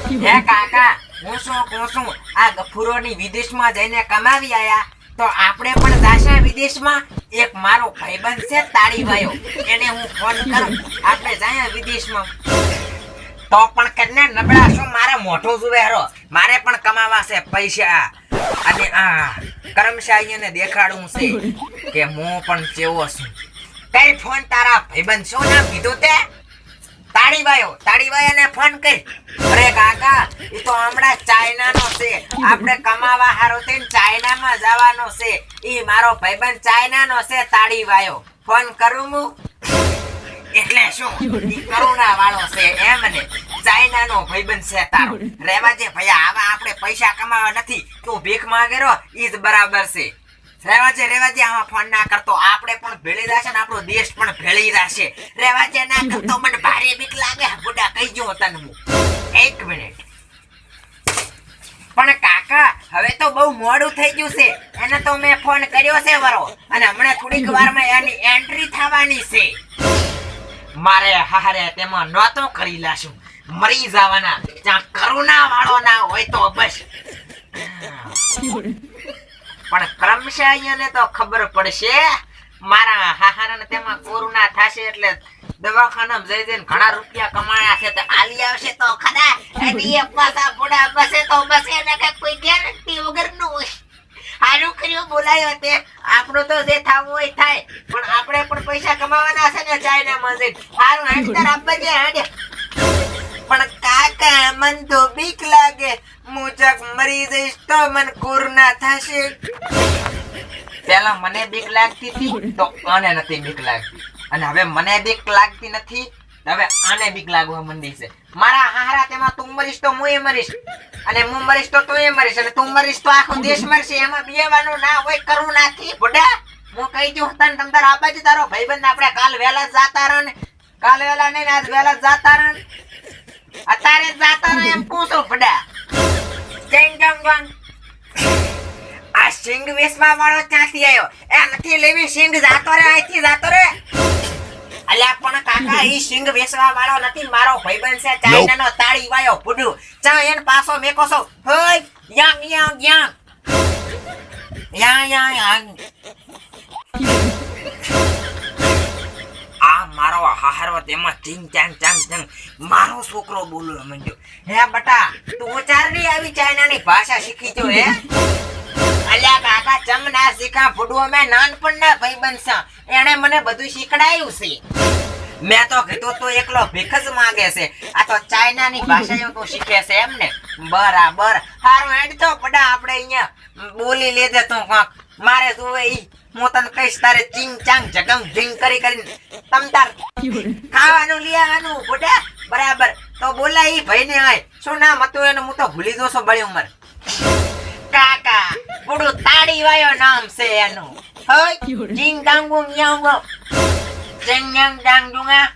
હે કાકા હું શું કહું છું આ ગફુરોની વિદેશમાં જઈને કમાવી આયા તો આપણે પણ જાશે વિદેશમાં એક મારો ભાઈબંધ છે તાળીભાઈઓ એને હું ફોન કરું આપણે જાય વિદેશમાં તો પણ કને નબળા શું મારે મોઢું જુએ હરો મારે પણ કમાવા છે પૈસા અને આ કર્મચારીઓને દેખાડવું છે કે હું પણ કેવો છું કઈ ફોન તારા ભાઈબંધ શું નામ કીધું તે તાળીભાઈને ફોન કરી અરે કાકા ઈ તો હમણાં ચાઇનાનો છે આપણે કમાવા હારો થઈને ચાઇનામાં જવાનો છે ઈ મારો ભાઈબંધ ચાઇનાનો છે તાળીભાઈઓ ફોન કરું હું એટલે શું ઈ કરુણા વાળો છે એમ ને ચાઇનાનો ભાઈબંધ છે તારો રેવાજે ભૈયા આવા આપણે પૈસા કમાવા નથી તું ભીખ માંગેરો ઈ જ બરાબર છે રેવાજે આમાં ફોન ના કરતો આપણે પણ ભેળી જશે ને આપણો દેશ પણ ભેળી જશે રેવાજે ના કરતો મને ભારે બીક લાગે બુડા કહી જો તને હું 1 મિનિટ પણ કાકા હવે તો બહુ મોડું થઈ ગયું છે એને તો મેં ફોન કર્યો છે વરો અને હમણાં થોડીક વારમાં એની એન્ટ્રી થવાની છે મારે હારે તેમાં નોતો કરી લાશું મરી જવાના ત્યાં કરુણા વાળો ના હોય તો બસ પણ કર્મચારીઓને તો ખબર પડશે મારા હાહારાને તેમાં કોરોના થશે એટલે દવાખાનામાં જઈને ઘણા રૂપિયા કમાયા છે તો આલી આવશે તો ખરા એની એક પાસા બુડા બસે તો બસે ને કે કોઈ ગેરંટી વગરનું હોય હારું કર્યું બોલાયો તે આપણો તો જે થાવું હોય થાય પણ આપણે પણ પૈસા કમાવાના છે ને ચાઇનામાં જઈને હારું હેડતર આપવા જે હેડ પણ કાકા મન તો બીક લાગે મુજક મરી જઈશ તો મન કોરોના થશે પેલા મને બીક લાગતી હતી તો આને નથી બીક લાગતી અને હવે મને બીક લાગતી નથી હવે આને બીક લાગવા માંડી છે મારા હારા તેમાં તું મરીશ તો હું મરીશ અને હું મરીશ તો તું મરીશ અને તું મરીશ તો આખો દેશ મરશે એમાં બેવાનું ના હોય કરવું નથી બુડા હું કહી દઉં તને તમ તાર આબાજી તારો ભાઈબંધ આપણે કાલ વહેલા જાતા રહો ને કાલ વહેલા નહીં આજ વહેલા જાતા રહો અત્યારે જાતા રહો એમ પૂછો બુડા આ સિંગ વેસવા વાળો ક્યાંથી આવ્યો એ નથી લેવી સિંગ જાતો રે અહીંથી જાતો રે અલ્યા પણ કાકા ઈ સિંગ વેસવા વાળો નથી મારો ભાઈબંધ છે ચાઇનાનો તાળી વાયો ફૂડું ચા એન પાસો મેકો છો હોય યાં આ મારો હાહારો તેમાં ચિંગ ચાંગ મારો છોકરો બોલવા માંડ્યો હે બટા તું ઉચારની આવી ચાઇનાની ભાષા શીખી જો હે અલ્યા કાકા ચમ ના શીખા ફૂડવો મેં નાનપણના ભાઈબંધ છે એને મને બધું શીખડાયું છે મેં તો કીધું તો એકલો ભીખ જ માંગે છે આ તો ચાઇનાની ભાષા તો શીખે છે એમ ને બરાબર હારું હેડ તો બડા આપણે અહીંયા બોલી લેજે તું કાંક મારે જોવે ઈ હું તને કહીશ તારે ચિંગ ચાંગ જગમ ઢીંગ કરી તમ તાર ખાવાનું લઈ આવવાનું બડા બરાબર તો બોલા ઈ ભાઈને આય શું નામ હતું એનું હું તો ભૂલી દઉં છું બળી ઉંમર કાકા બુડું તાળી વાયો નામ છે એનું હોય ચિંગ ડાંગુ ન્યાંગો ચિંગ ન્યાંગ ડાંગુંગા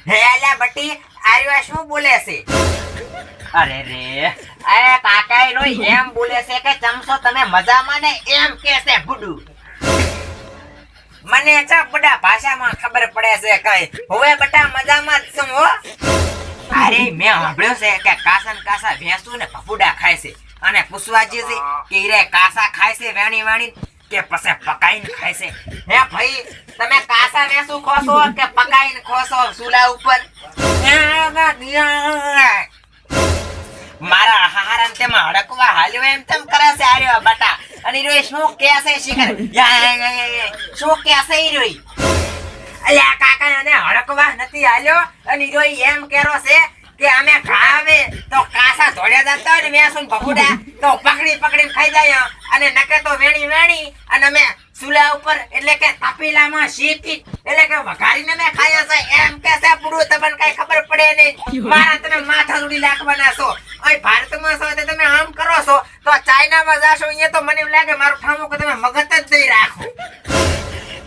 હે અલ્યા બટી આર્યા શું બોલે છે અરે રે એ કાકા રોય એમ બોલે છે કે ચમસો તમે મજામાં ને એમ કે છે બુડું મને ચા બડા ભાષામાં ખબર પડે છે કઈ હવે બટા મજામાં જ છું હો અરે મેં સાંભળ્યું છે કે કાસા ભેંસું ને પપુડા ખાય છે અને પૂછવા જે છે કે રે કાસા ખાય છે વેણી કે પછી પકાઈને ખાય છે હે ભાઈ તમે કાસા ભેંસું ખોસો કે પકાઈને ખોસો ચૂલા ઉપર મારા હારાન તેમાં હડકવા હાલ્યો એમ તેમ કરે છે આર્યો બટા અને રો શું કે છે શિખર શું કે છે ઈ રોઈ અલ્યા કાકા એને હડકવા નથી હાલ્યો અને રો એમ કેરો છે કે અમે ખાવે તો કાસા ધોડ્યા જતા ને મેં સુન બબુડા તો પકડીને ખાઈ જાય અને નકે તો વેણી અને અમે ચૂલા ઉપર એટલે કે તપેલામાં શેકી એટલે કે વઘારીને મેં ખાયા છે એમ કે છે પૂરું તમને કઈ ખબર પડે નહીં મારા તમે માથા ઉડી નાખવાના છો ઓય ભારતમાં છો તમે આમ કરો છો તો ચાઇનામાં જાશો અહીંયા તો મને એવું લાગે મારું ઠામું કે તમે મગજ જ નહીં રાખો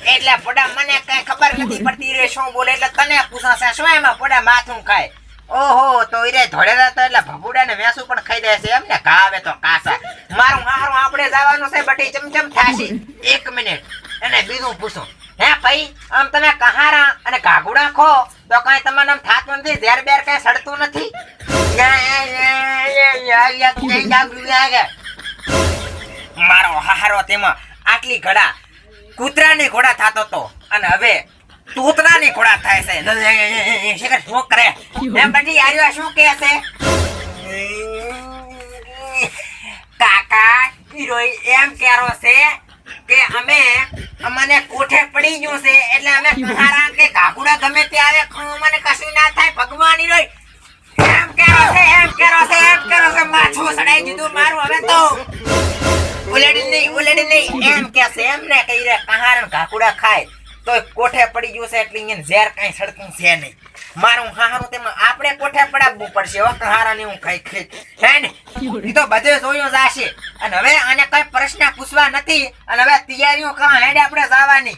એટલે પોડા મને કઈ ખબર નથી પડતી રે શું બોલે એટલે તને પૂછો છે શું એમાં પોડા માથું ખાય ઓહો તો ઈરે ધોડેલા તો એટલે ભભુડા ને વેસું પણ ખાઈ દે છે એમ ને ખાવે તો કાસા મારું હારું આપણે જવાનું છે બટી ચમચમ થાશી 1 મિનિટ એને બીજું પૂછો હે ભાઈ આમ તમે કહારા અને કાગુડા ખો તો કઈ તમને આમ થાતું નથી ઝેર બેર કઈ સડતું નથી યા જાગૃત લાગે. મારો હારો તેમાં આટલી ઘડા કૂતરાની ઘોડા થાતો તો અને હવે તૂતરાની ઘોડા થાય છે. શેખર શું કરે એમ બધી આર્યો શું કહે છે? કાકા હીરોઈ એમ કહેરો છે કે અમને કોઠે પડી ગયું છે એટલે અમે કહારા કે કાકુડા ગમે તે આવે મને કશું ના થાય ભગવાન હીરોઈ એમ કહેરો છે માછું સડાઈ દીધું મારું હવે તો ઉલેડી નહીં એમ કે છે એમને કહી રે કહારા કાકુડા ખાય તો કોઠે પડી ગયું છે એટલે એને ઝેર કાંઈ સડતું છે નહીં. મારું હારું તેમાં આપણે કોઠે પડાવવું પડશે હો કહારાને હું ખાઈ હે ને ઈ તો બધે જોયું જશે. અને હવે આને કઈ પ્રશ્ન પૂછવા નથી અને હવે તૈયારીઓ કા હેડે આપણે જવાની.